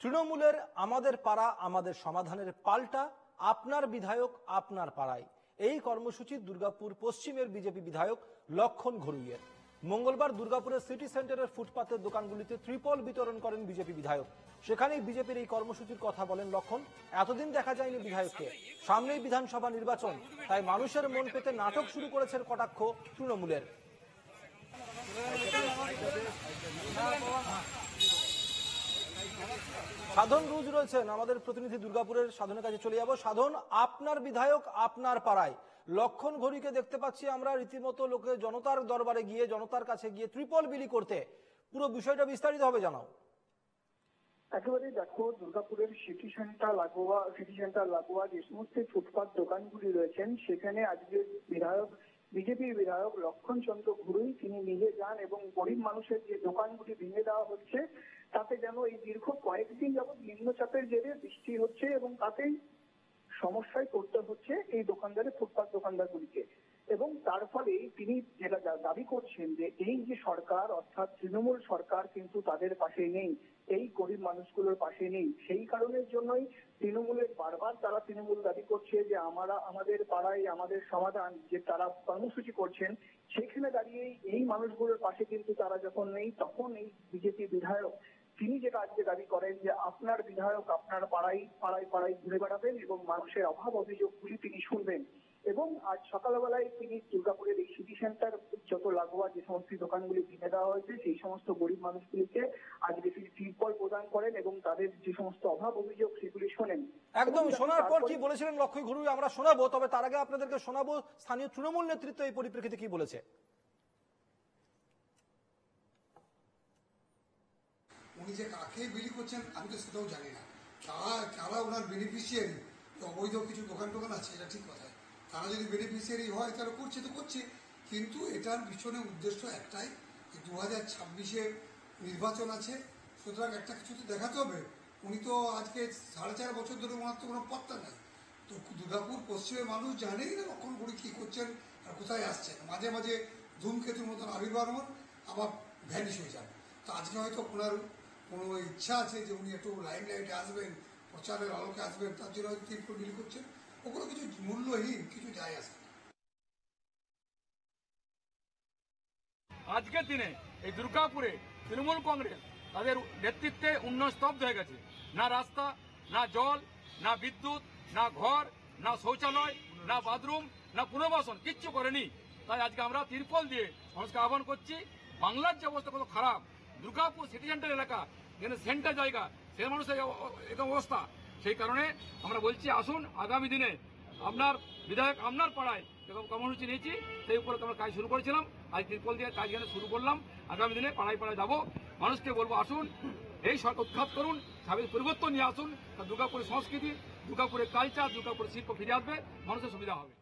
তৃণমূলের আমাদের পাড়া আমাদের সমাধানের পাল্টা আপনার বিধায়ক আপনার পাড়ায়, এই কর্মসূচি দুর্গাপুর পশ্চিমের বিজেপি বিধায়ক লক্ষণ ঘরুইয়ের। মঙ্গলবার দুর্গাপুরের সিটি সেন্টারের ফুটপাতের দোকানগুলিতে ত্রিপল বিতরণ করেন বিজেপি বিধায়ক। সেখানেই বিজেপির এই কর্মসূচির কথা বলেন লক্ষণ। এতদিন দেখা যায়নি বিধায়ককে, সামনেই বিধানসভা নির্বাচন, তাই মানুষের মন পেতে নাটক শুরু করেছেন কটাক্ষ তৃণমূলের। সাধন রুজ রয়েছেন আমাদের প্রতিনিধি, দুর্গাপুরের সাধনের কাছে চলে যাব। সাধন, আপনার বিধায়ক আপনার পাড়ায়, লক্ষণ ঘড়িকে দেখতে পাচ্ছি আমরা রীতিমতো লোকে জনতার দরবারে গিয়ে, জনতার কাছে গিয়ে ত্রিপল বিলি করতে। পুরো বিষয়টা বিস্তারিত হবে জানাও। একেবারে দেখো, দুর্গাপুরের সিটি সেন্টার লাগোয়া যে সমস্ত ফুটপাত দোকানগুলি রয়েছেন সেখানে আজকে বিজেপির বিধায়ক লক্ষণ চন্দ্র ঘরুই তিনি নিজে যান এবং গরিব মানুষের যে দোকানগুলি ভেঙে দেওয়া হচ্ছে তাতে যেন এই দীর্ঘ কয়েকদিন যাবৎ নিম্নচাপের জেরে বৃষ্টি হচ্ছে এবং তাতেই সমস্যায় পড়তে হচ্ছে এই ফুটপাত দোকানদারগুলিকে। এবং তার ফলে তিনি যেটা দাবি করছেন যে এই যে সরকার অর্থাৎ তৃণমূল সরকার কিন্তু তাদের পাশে নেই, এই গরিব মানুষগুলোর পাশে নেই। সেই কারণের জন্যই তৃণমূল দাবি করছে যে আমাদের পাড়ায় আমাদের সমাধান যে তারা কর্মসূচি করছেন, সেখানে দাঁড়িয়ে এই মানুষগুলোর পাশে কিন্তু তারা যখন নেই, তখন এই বিজেপি বিধায়ক তিনি যেটা আজকে দাবি করেন যে আপনার বিধায়ক আপনার পাড়ায় ঘুরে বেড়াবেন এবং মানুষের অভাব অভিযোগগুলি তিনি শুনবেন। এবং আজ সকালবেলায় তিনি দুর্গাপুরের এই সিটি সেন্টার যত লাগোয়া যে সমস্ত দোকানগুলি ভেঙে দেওয়া হয়েছে সেই সমস্ত গরিব মানুষগুলিকে আজকে তিনি ত্রিপল প্রদান করেন এবং তাদের যে সমস্ত অভাব অভিযোগ সেগুলি শোনেন। একদম শোনার পর কি বলেছিলেন লক্ষণ ঘরুই আমরা শোনাবো, তবে তার আগে আপনাদেরকে শোনাবো স্থানীয় তৃণমূল নেতৃত্ব এই পরিপ্রেক্ষিতে কি বলেছে। উনি যে কাকে বিলি করছেন আমি তো সেটাও জানি না, কারা ওনার বেনিফিশিয়ারি। অবৈধ কিছু দোকান আছে, এটা ঠিক কথা। তারা যদি বেনিফিশিয়ারি হয় তারা করছে তো করছে, কিন্তু এটার পিছনে উদ্দেশ্য একটাই, 2026-এ নির্বাচন আছে, সুতরাং একটা কিছু তো দেখাতে হবে। উনি তো আজকে 4.5 বছর ধরে ওনার তো কোনো পত্তা নাই। তো দুর্গাপুর পশ্চিমের মানুষ জানেই না লক্ষণ ঘরুই কী করছেন আর কোথায় আসছেন। মাঝে মাঝে ধূমকেতুর মতন আবির্ভাব হন, আবার ভ্যানিশ হয়ে যান। তো আজকে হয়তো ওনার কোনো ইচ্ছা আছে যে উনি একটু লাইমলাইটে আসবেন, প্রচারের আলোকে আসবেন, তার জন্য হয়তো ত্রিপল বিলি করছেন। ওগুলো কিছু মূল্যহীন, কিছু যায় আসে। আজকের দিনে এই দুর্গাপুরে তৃণমূল কংগ্রেস তাদের নেতৃত্বে উন্নয়ন স্তব্ধ হয়ে গেছে। না রাস্তা, না জল, না বিদ্যুৎ, না ঘর, না শৌচালয়, না বাথরুম, না পুনর্বাসন, কিচ্ছু করেনি। তাই আজকে আমরা ত্রিপল দিয়ে মানুষকে আহ্বান করছি। বাংলার যে অবস্থা কত খারাপ, দুর্গাপুর সিটি সেন্টার এলাকা যেখানে সেন্টার জায়গা, সে মানুষের এরকম অবস্থা। সেই কারণে আমরা বলছি আসুন আগামী দিনে আপনার বিধায়ক আপনার পাড়ায় যেরকম কর্মসূচি নিয়েছি সেই উপরে আমরা কাজ শুরু করেছিলাম, আজ ত্রিপল দিয়ে কাজ এখানে শুরু করলাম। আগামী দিনে পাড়ায় যাবো, মানুষকে বলবো আসুন এই সরকার উৎখাত করুন, স্বাভাবিক পরিবর্তন নিয়ে আসুন। দুর্গাপুরের সংস্কৃতি, দুর্গাপুরের কালচার, দুর্গাপুরের শিল্প ফিরে আসবে, মানুষের সুবিধা হবে।